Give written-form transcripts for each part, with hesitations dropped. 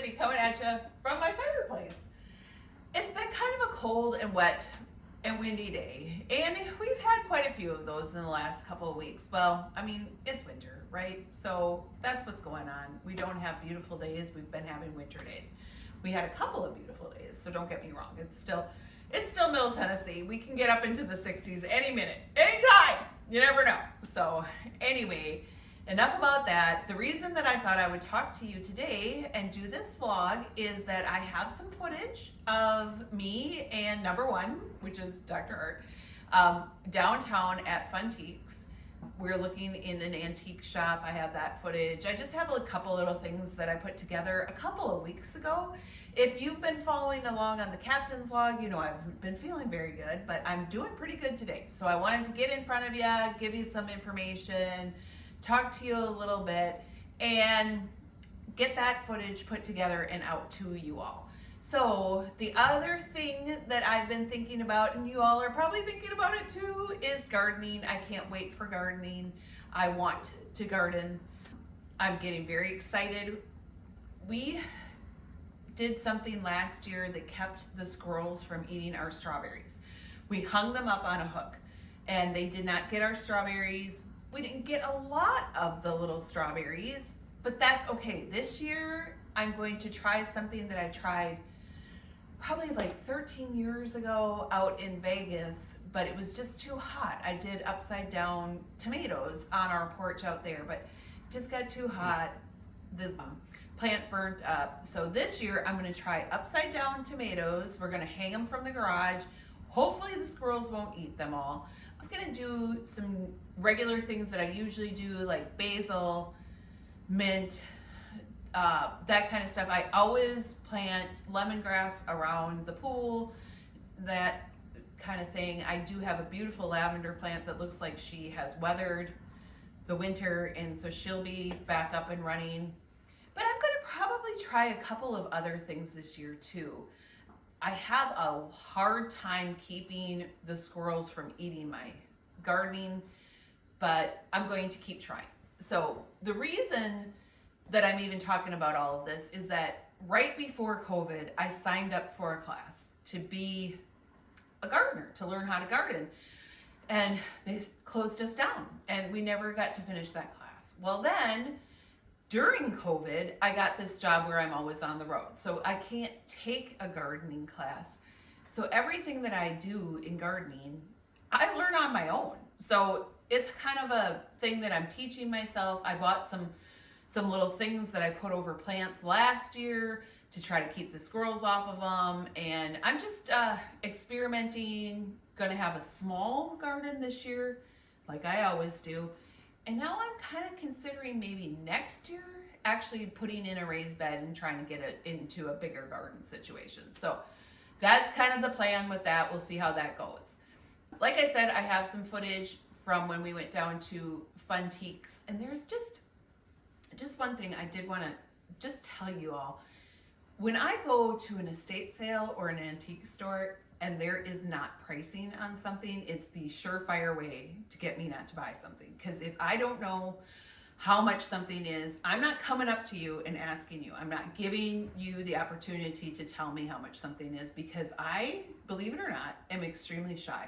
Lindy coming at you from my fireplace. It's been kind of a cold and wet and windy day, and we've had quite a few of those in the last couple of weeks. Well, I mean, it's winter, right? So that's what's going on. We don't have beautiful days. We've been having winter days. We had a couple of beautiful days, so don't get me wrong. It's still Middle Tennessee. We can get up into the 60s any minute, anytime. You never know. So anyway, enough about that. The reason that I thought I would talk to you today and do this vlog is that I have some footage of me and number one, which is Dr. Art, downtown at Funteeks. We're looking in an antique shop. I have that footage. I just have a couple little things that I put together a couple of weeks ago. If you've been following along on the captain's log, you know I've been feeling very good, but I'm doing pretty good today. So I wanted to get in front of you, give you some information, talk to you a little bit, and get that footage put together and out to you all. So the other thing that I've been thinking about, and you all are probably thinking about it too, is gardening. I can't wait for gardening. I want to garden. I'm getting very excited. We did something last year that kept the squirrels from eating our strawberries. We hung them up on a hook and they did not get our strawberries. We didn't get a lot of the little strawberries, but that's okay. This year, I'm going to try something that I tried probably like 13 years ago out in Vegas, but it was just too hot. I did upside down tomatoes on our porch out there, but it just got too hot. The plant burnt up. So this year, I'm gonna try upside down tomatoes. We're gonna hang them from the garage. Hopefully the squirrels won't eat them all. I was gonna do some regular things that I usually do, like basil, mint, that kind of stuff. I always plant lemongrass around the pool, that kind of thing. I do have a beautiful lavender plant that looks like she has weathered the winter, and so she'll be back up and running. But I'm gonna probably try a couple of other things this year too. I have a hard time keeping the squirrels from eating my gardening, but I'm going to keep trying. So the reason that I'm even talking about all of this is that right before COVID, I signed up for a class to be a gardener, to learn how to garden. And they closed us down and we never got to finish that class. Well then, during COVID, I got this job where I'm always on the road. So I can't take a gardening class. So everything that I do in gardening, I learn on my own. So it's kind of a thing that I'm teaching myself. I bought some little things that I put over plants last year to try to keep the squirrels off of them. And I'm just experimenting, gonna have a small garden this year, like I always do. And now I'm kind of considering maybe next year actually putting in a raised bed and trying to get it into a bigger garden situation. So that's kind of the plan with that. We'll see how that goes. Like I said, I have some footage from when we went down to Funteeks, and there's just one thing I did want to just tell you all. When I go to an estate sale or an antique store and there is not pricing on something, it's the surefire way to get me not to buy something. Because if I don't know how much something is, I'm not coming up to you and asking you. I'm not giving you the opportunity to tell me how much something is, because I, believe it or not, am extremely shy.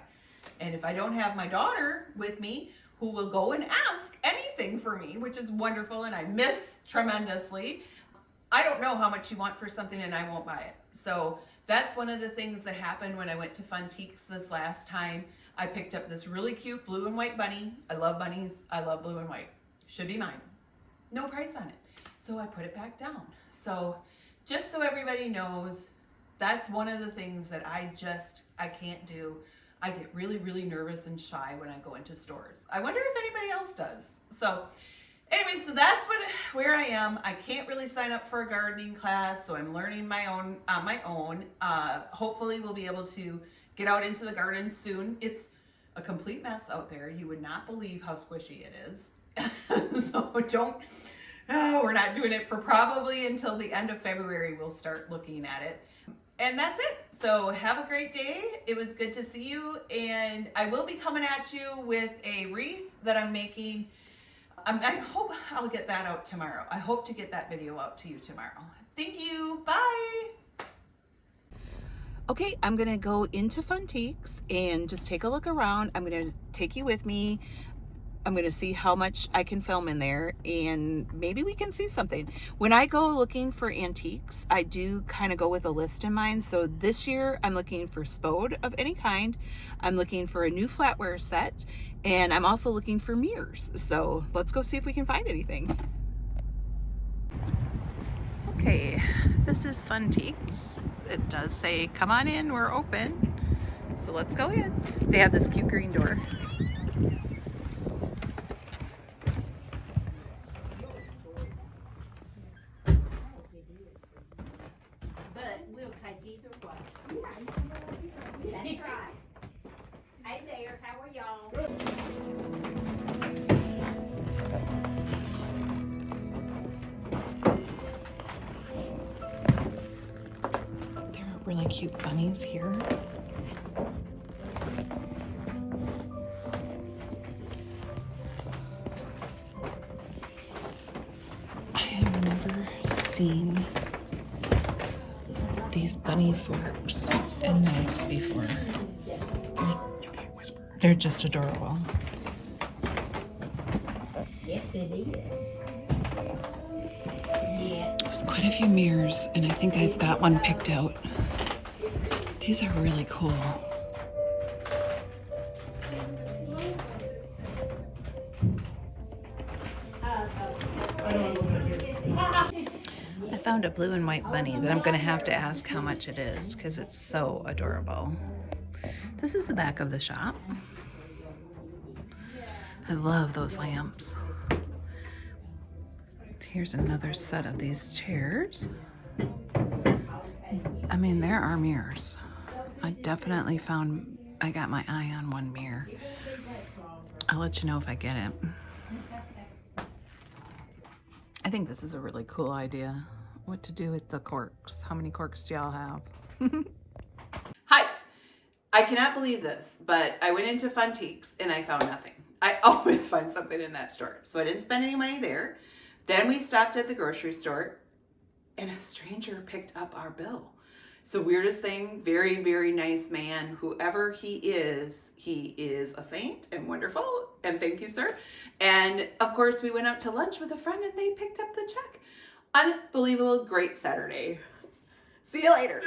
And if I don't have my daughter with me, who will go and ask anything for me, which is wonderful and I miss tremendously, I don't know how much you want for something and I won't buy it. So that's one of the things that happened when I went to Funteeks this last time. I picked up this really cute blue and white bunny. I love bunnies. I love blue and white. Should be mine. No price on it. So I put it back down. So just so everybody knows, that's one of the things that I can't do. I get really, really nervous and shy when I go into stores. I wonder if anybody else does. So anyway, so that's where I am. I can't really sign up for a gardening class, so I'm learning on my own. Hopefully we'll be able to get out into the garden soon. It's a complete mess out there. You would not believe how squishy it is. So we're not doing it for probably until the end of February. We'll start looking at it. And that's it. So have a great day. It was good to see you. And I will be coming at you with a wreath that I'm making I hope I'll get that out tomorrow. I hope to get that video out to you tomorrow. Thank you. Bye. Okay, I'm gonna go into Funtiques and just take a look around. I'm gonna take you with me. I'm gonna see how much I can film in there and maybe we can see something. When I go looking for antiques, I do kind of go with a list in mind. So this year I'm looking for spode of any kind. I'm looking for a new flatware set, and I'm also looking for mirrors. So let's go see if we can find anything. Okay, this is Funtiques. It does say, come on in, we're open. So let's go in. They have this cute green door. But we'll take either way. That's right. Hey there, how are y'all? There are really cute bunnies here. I have never seen these bunny forks and knives before. They're just adorable. Yes, it is. Yes. There's quite a few mirrors, and I think I've got one picked out. These are really cool. I found a blue and white bunny that I'm going to have to ask how much it is because it's so adorable. This is the back of the shop. I love those lamps. Here's another set of these chairs. I mean, there are mirrors. I definitely found, I got my eye on one mirror. I'll let you know if I get it. I think this is a really cool idea. What to do with the corks. How many corks do y'all have? Hi, I cannot believe this, but I went into Funtiques and I found nothing. I always find something in that store. So I didn't spend any money there. Then we stopped at the grocery store and a stranger picked up our bill. It's the weirdest thing. Very, very nice man. Whoever he is a saint and wonderful. And thank you, sir. And of course, we went out to lunch with a friend and they picked up the check. Unbelievable, great Saturday. See you later.